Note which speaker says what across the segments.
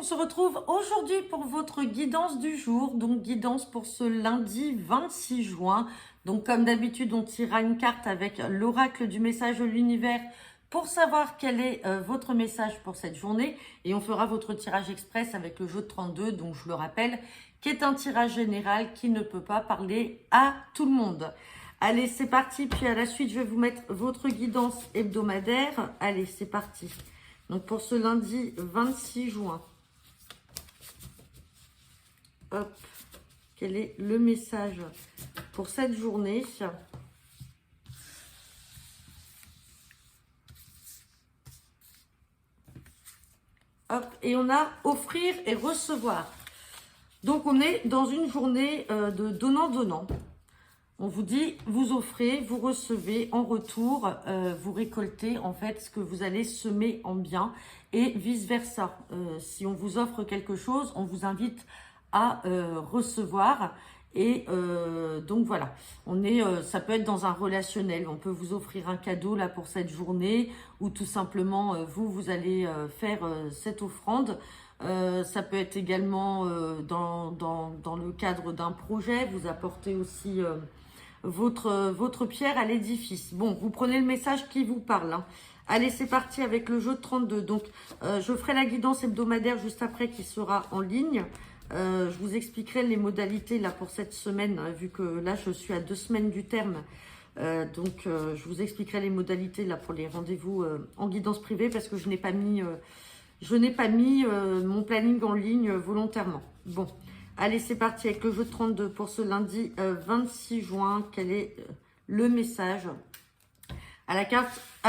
Speaker 1: se retrouve aujourd'hui pour votre guidance du jour. Donc, guidance pour ce lundi 26 juin. Donc, comme d'habitude, on tirera une carte avec l'oracle du message de l'univers pour savoir quel est votre message pour cette journée. Et on fera votre tirage express avec le jeu de 32, donc je le rappelle, qui est un tirage général qui ne peut pas parler à tout le monde. Allez, c'est parti. Puis à la suite, je vais vous mettre votre guidance hebdomadaire. Allez, c'est parti. Donc pour ce lundi 26 juin, hop, quel est le message pour cette journée? Hop, et on a offrir et recevoir. Donc on est dans une journée de donnant-donnant. On vous dit, vous offrez, vous recevez, en retour, vous récoltez en fait ce que vous allez semer en bien et vice-versa. Si on vous offre quelque chose, on vous invite à recevoir. Et donc voilà, ça peut être dans un relationnel. On peut vous offrir un cadeau là pour cette journée ou tout simplement vous allez faire cette offrande. Ça peut être également dans le cadre d'un projet, vous apportez aussi votre pierre à l'édifice. Bon, vous prenez le message qui vous parle. Hein. Allez, c'est parti avec le jeu de 32. Donc, je ferai la guidance hebdomadaire juste après qui sera en ligne. Je vous expliquerai les modalités là pour cette semaine, hein, vu que là, je suis à 2 semaines du terme. Je vous expliquerai les modalités là pour les rendez-vous en guidance privée parce que je n'ai pas mis, mon planning en ligne volontairement. Bon. Allez, c'est parti avec le jeu de 32 pour ce lundi 26 juin. Quel est le message? À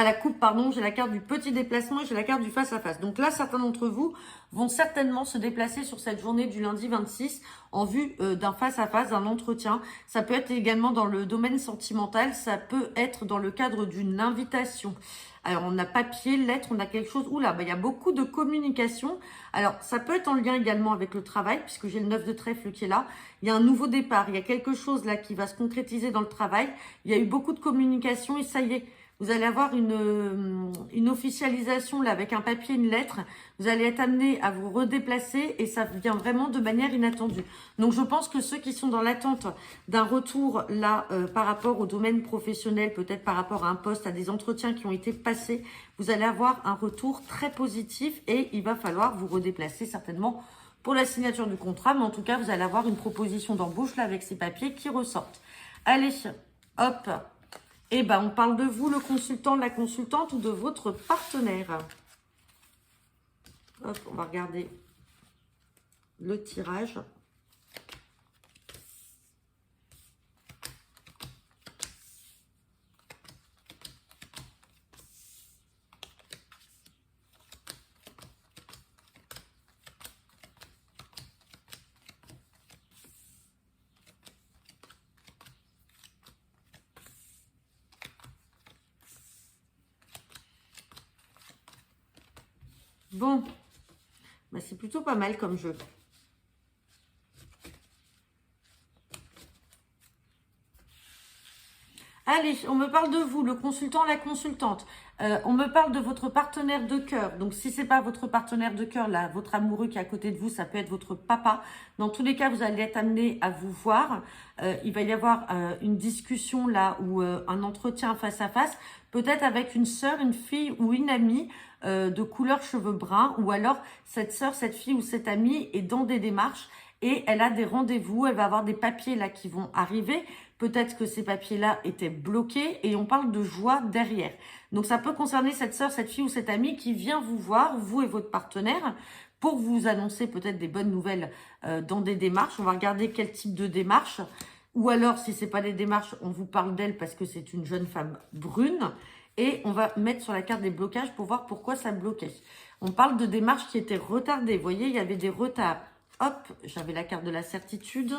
Speaker 1: la coupe, pardon, j'ai la carte du petit déplacement et j'ai la carte du face-à-face. Donc là, certains d'entre vous vont certainement se déplacer sur cette journée du lundi 26 en vue d'un face-à-face, d'un entretien. Ça peut être également dans le domaine sentimental, ça peut être dans le cadre d'une invitation. Alors, on a papier, lettre, on a quelque chose. Oula, il y a beaucoup de communication. Alors, ça peut être en lien également avec le travail, puisque j'ai le 9 de trèfle qui est là. Il y a un nouveau départ, il y a quelque chose là qui va se concrétiser dans le travail. Il y a eu beaucoup de communication et ça y est. Vous allez avoir une officialisation là avec un papier, une lettre. Vous allez être amené à vous redéplacer et ça vient vraiment de manière inattendue. Donc je pense que ceux qui sont dans l'attente d'un retour là par rapport au domaine professionnel, peut-être par rapport à un poste, à des entretiens qui ont été passés, vous allez avoir un retour très positif et il va falloir vous redéplacer certainement pour la signature du contrat. Mais en tout cas, vous allez avoir une proposition d'embauche là avec ces papiers qui ressortent. Allez, hop. Eh bien, on parle de vous, le consultant, la consultante ou de votre partenaire. Hop, on va regarder le tirage. Bon, c'est plutôt pas mal comme jeu. Allez, on me parle de vous, le consultant, la consultante. On me parle de votre partenaire de cœur. Donc, si c'est pas votre partenaire de cœur, là, votre amoureux qui est à côté de vous, ça peut être votre papa. Dans tous les cas, vous allez être amené à vous voir. Il va y avoir une discussion là ou un entretien face à face, peut-être avec une sœur, une fille ou une amie de couleur cheveux bruns. Ou alors, cette sœur, cette fille ou cette amie est dans des démarches et elle a des rendez-vous. Elle va avoir des papiers là qui vont arriver. Peut-être que ces papiers-là étaient bloqués et on parle de joie derrière. Donc, ça peut concerner cette sœur, cette fille ou cette amie qui vient vous voir, vous et votre partenaire, pour vous annoncer peut-être des bonnes nouvelles dans des démarches. On va regarder quel type de démarche. Ou alors, si c'est pas des démarches, on vous parle d'elle parce que c'est une jeune femme brune. Et on va mettre sur la carte des blocages pour voir pourquoi ça bloquait. On parle de démarches qui étaient retardées. Vous voyez, il y avait des retards. Hop, j'avais la carte de la certitude.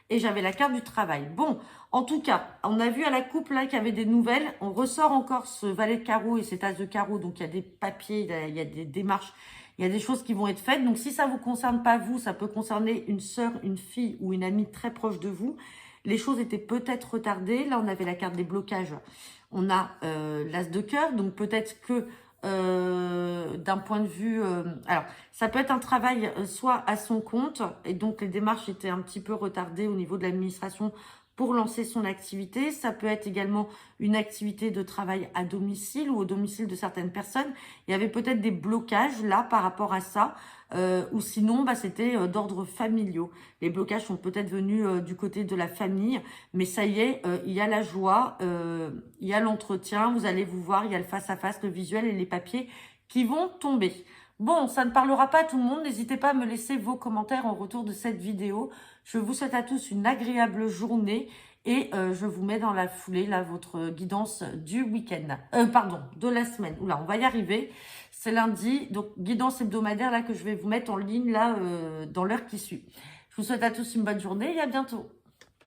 Speaker 1: Et j'avais la carte du travail. Bon, en tout cas, on a vu à la coupe là qu'il y avait des nouvelles. On ressort encore ce valet de carreau et cet as de carreau. Donc, il y a des papiers, il y a des démarches, il y a des choses qui vont être faites. Donc, si ça ne vous concerne pas vous, ça peut concerner une sœur, une fille ou une amie très proche de vous. Les choses étaient peut-être retardées. Là, on avait la carte des blocages. On a l'as de cœur. Donc, peut-être que d'un point de vue... alors, ça peut être un travail soit à son compte, et donc les démarches étaient un petit peu retardées au niveau de l'administration pour lancer son activité. Ça peut être également une activité de travail à domicile ou au domicile de certaines personnes. Il y avait peut-être des blocages là par rapport à ça, ou sinon bah, c'était d'ordre familiaux. Les blocages sont peut-être venus du côté de la famille, mais ça y est, il y a la joie, il y a l'entretien, vous allez vous voir, il y a le face-à-face, le visuel et les papiers qui vont tomber. Bon, ça ne parlera pas à tout le monde. N'hésitez pas à me laisser vos commentaires en retour de cette vidéo. Je vous souhaite à tous une agréable journée et je vous mets dans la foulée là votre guidance du week-end. Pardon, de la semaine. Oula, on va y arriver. C'est lundi, donc guidance hebdomadaire là que je vais vous mettre en ligne là dans l'heure qui suit. Je vous souhaite à tous une bonne journée et à bientôt.